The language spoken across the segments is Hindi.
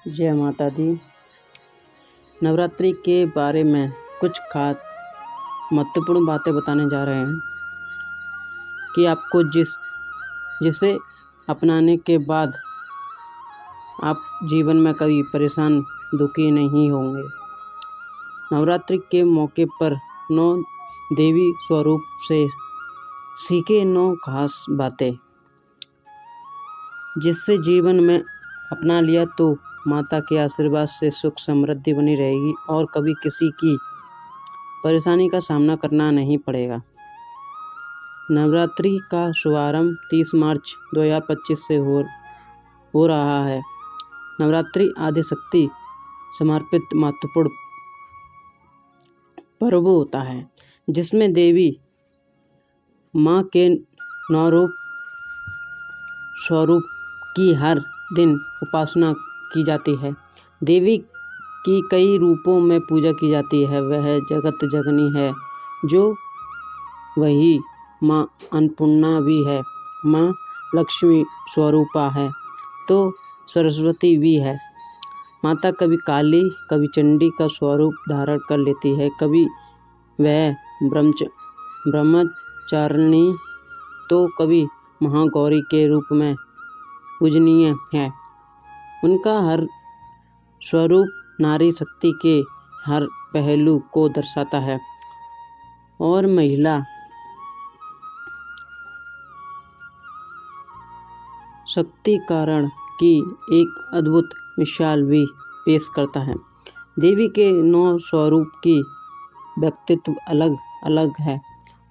जय माता दी। नवरात्रि के बारे में कुछ खास महत्वपूर्ण बातें बताने जा रहे हैं कि आपको जिसे अपनाने के बाद आप जीवन में कभी परेशान दुखी नहीं होंगे। नवरात्रि के मौके पर 9 देवी स्वरूप से सीखे 9 खास बातें जिससे जीवन में अपना लिया तो माता के आशीर्वाद से सुख समृद्धि बनी रहेगी और कभी किसी की परेशानी का सामना करना नहीं पड़ेगा। नवरात्रि का शुभारंभ 30 मार्च 2025 से हो रहा है। नवरात्रि आदिशक्ति समर्पित महत्वपूर्ण पर्व होता है जिसमें देवी माँ के 9 स्वरूप की हर दिन उपासना की जाती है। देवी की कई रूपों में पूजा की जाती है। वह जगत जननी है जो वही माँ अन्नपूर्णा भी है। माँ लक्ष्मी स्वरूपा है तो सरस्वती भी है। माता कभी काली कभी चंडी का स्वरूप धारण कर लेती है। कभी वह ब्रह्मचारिणी तो कभी महागौरी के रूप में पूजनीय है। उनका हर स्वरूप नारी शक्ति के हर पहलू को दर्शाता है और महिला शक्तिकरण की एक अद्भुत मिसाल भी पेश करता है। देवी के 9 स्वरूप की व्यक्तित्व अलग अलग है।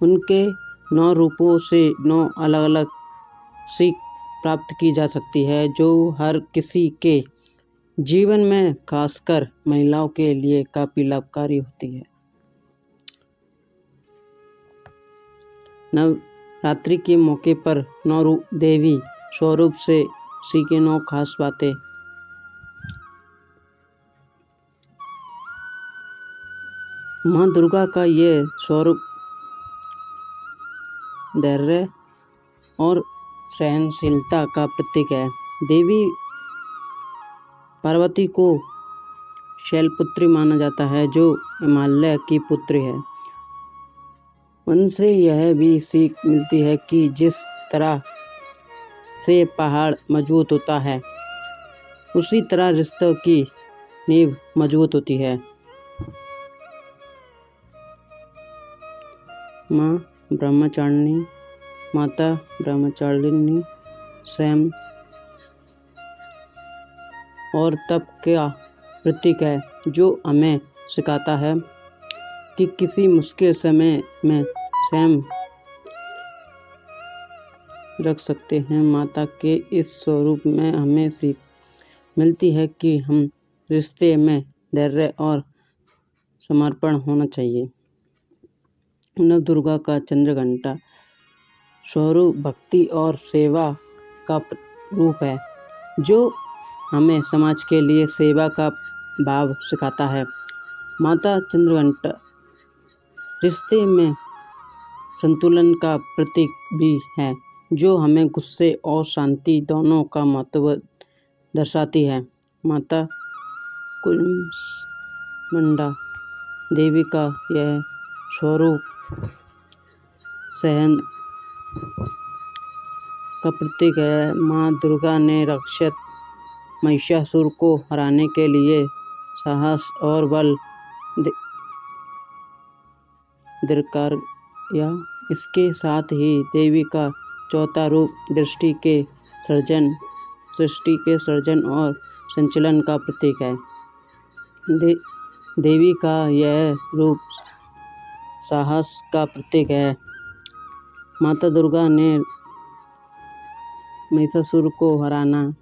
उनके 9 रूपों से 9 अलग अलग सीख प्राप्त की जा सकती है जो हर किसी के जीवन में खासकर महिलाओं के लिए काफी लाभकारी होती है। नवरात्रि के मौके पर 9 देवी स्वरूप से सीखे 9 खास बातें। माँ दुर्गा का यह स्वरूप धैर्य और सहनशीलता का प्रतीक है। देवी पार्वती को शैलपुत्री माना जाता है जो हिमालय की पुत्री है। उनसे यह भी सीख मिलती है कि जिस तरह से पहाड़ मजबूत होता है उसी तरह रिश्तों की नींव मजबूत होती है। माता ब्रह्मचारिणी संयम और तप का प्रतीक है जो हमें सिखाता है कि किसी मुश्किल समय में संयम रख सकते हैं। माता के इस स्वरूप में हमें सीख मिलती है कि हम रिश्ते में धैर्य और समर्पण होना चाहिए। नव दुर्गा का चंद्रघंटा स्वरूप भक्ति और सेवा का रूप है जो हमें समाज के लिए सेवा का भाव सिखाता है। माता चंद्रघंटा रिश्ते में संतुलन का प्रतीक भी है जो हमें गुस्से और शांति दोनों का महत्व दर्शाती है। माता कुष्मांडा देवी का यह स्वरूप सहन का प्रतीक है। माँ दुर्गा ने राक्षस महिषासुर को हराने के लिए साहस और बल दिखाया। इसके साथ ही देवी का चौथा रूप सृष्टि के सर्जन और संचालन का प्रतीक है। देवी का यह रूप साहस का प्रतीक है। माता दुर्गा ने महिषासुर को हराना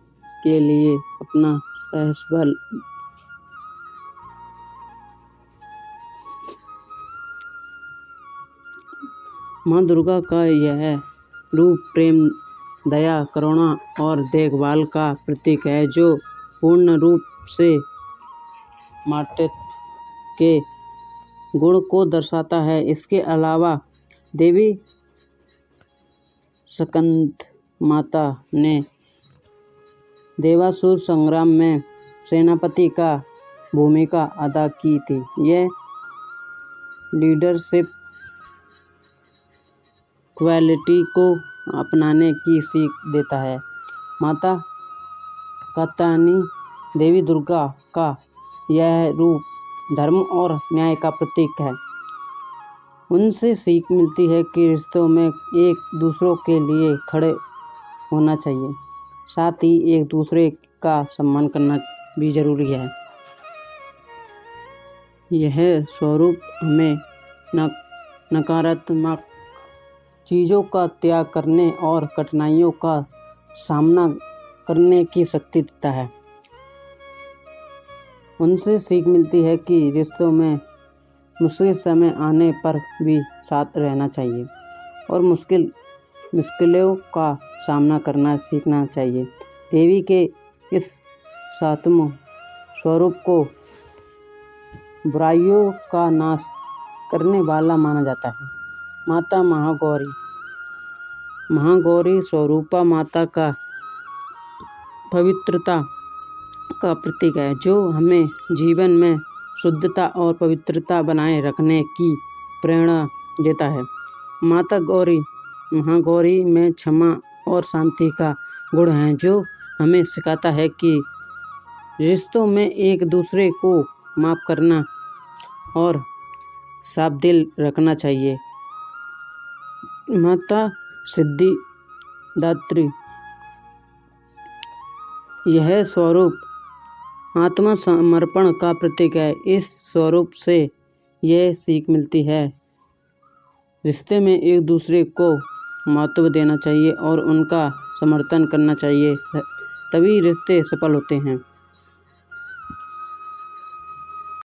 के लिए अपना साहस बल माँ दुर्गा का यह रूप प्रेम दया करुणा और देखभाल का प्रतीक है जो पूर्ण रूप से मातृत्व के गुण को दर्शाता है। इसके अलावा देवी स्कंद माता ने देवासुर संग्राम में सेनापति का भूमिका अदा की थी। यह लीडरशिप क्वालिटी को अपनाने की सीख देता है। माता कात्यायनी देवी दुर्गा का यह रूप धर्म और न्याय का प्रतीक है। उनसे सीख मिलती है कि रिश्तों में एक दूसरों के लिए खड़े होना चाहिए, साथ ही एक दूसरे का सम्मान करना भी जरूरी है। यह स्वरूप हमें नकारात्मक चीज़ों का त्याग करने और कठिनाइयों का सामना करने की शक्ति देता है। उनसे सीख मिलती है कि रिश्तों में मुश्किल समय आने पर भी साथ रहना चाहिए और मुश्किलों का सामना करना सीखना चाहिए। देवी के इस सातवें स्वरूप को बुराइयों का नाश करने वाला माना जाता है। माता महागौरी स्वरूपा माता का पवित्रता का प्रतीक है, जो हमें जीवन में शुद्धता और पवित्रता बनाए रखने की प्रेरणा देता है। माता महागौरी में क्षमा और शांति का गुण है, जो हमें सिखाता है कि रिश्तों में एक दूसरे को माफ करना और साफ दिल रखना चाहिए। माता सिद्धिदात्री यह स्वरूप आत्मसमर्पण का प्रतीक है। इस स्वरूप से यह सीख मिलती है रिश्ते में एक दूसरे को महत्व देना चाहिए और उनका समर्थन करना चाहिए, तभी रिश्ते सफल होते हैं।